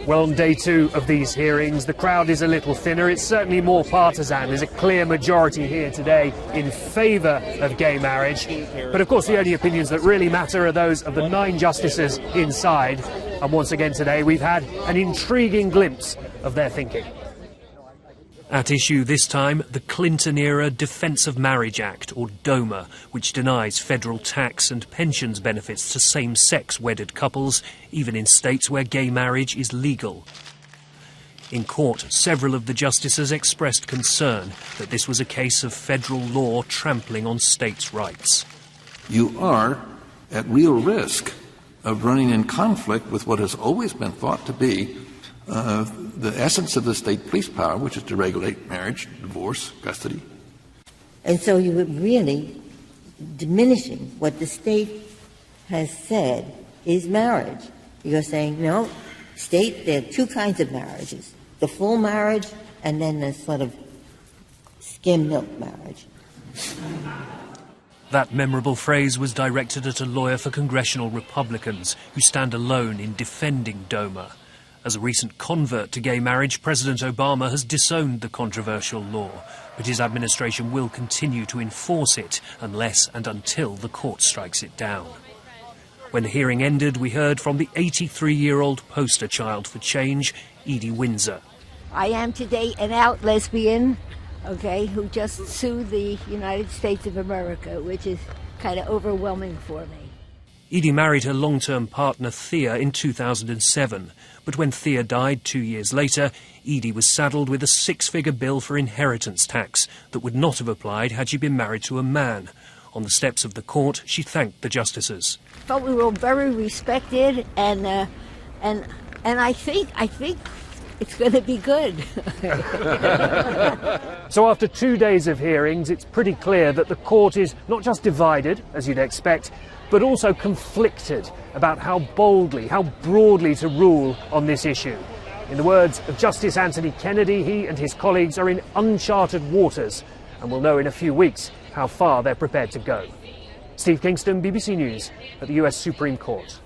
Well, on day two of these hearings, the crowd is a little thinner. It's certainly more partisan. There's a clear majority here today in favour of gay marriage. But of course, the only opinions that really matter are those of the 9 justices inside. And once again today, we've had an intriguing glimpse of their thinking. At issue this time, the Clinton-era Defence of Marriage Act, or DOMA, which denies federal tax and pensions benefits to same-sex wedded couples, even in states where gay marriage is legal. In court, several of the justices expressed concern that this was a case of federal law trampling on states' rights. You are at real risk of running in conflict with what has always been thought to be the essence of the state police power, which is to regulate marriage, divorce, custody. And so you were really diminishing what the state has said is marriage. You're saying, no, state, there are 2 kinds of marriages, the full marriage and then the sort of skim milk marriage. That memorable phrase was directed at a lawyer for congressional Republicans who stand alone in defending DOMA. As a recent convert to gay marriage, President Obama has disowned the controversial law, but his administration will continue to enforce it unless and until the court strikes it down. When the hearing ended, we heard from the 83-year-old poster child for change, Edie Windsor. I am today an out lesbian, who just sued the United States of America, which is kind of overwhelming for me. Edie married her long-term partner Thea in 2007, but when Thea died 2 years later, Edie was saddled with a 6-figure bill for inheritance tax that would not have applied had she been married to a man. On the steps of the court, she thanked the justices. I felt we were very respected, and I think it's going to be good. So after 2 days of hearings, it's pretty clear that the court is not just divided, as you'd expect, but also conflicted about how boldly, how broadly to rule on this issue. In the words of Justice Anthony Kennedy, he and his colleagues are in uncharted waters, and we'll know in a few weeks how far they're prepared to go. Steve Kingston, BBC News at the US Supreme Court.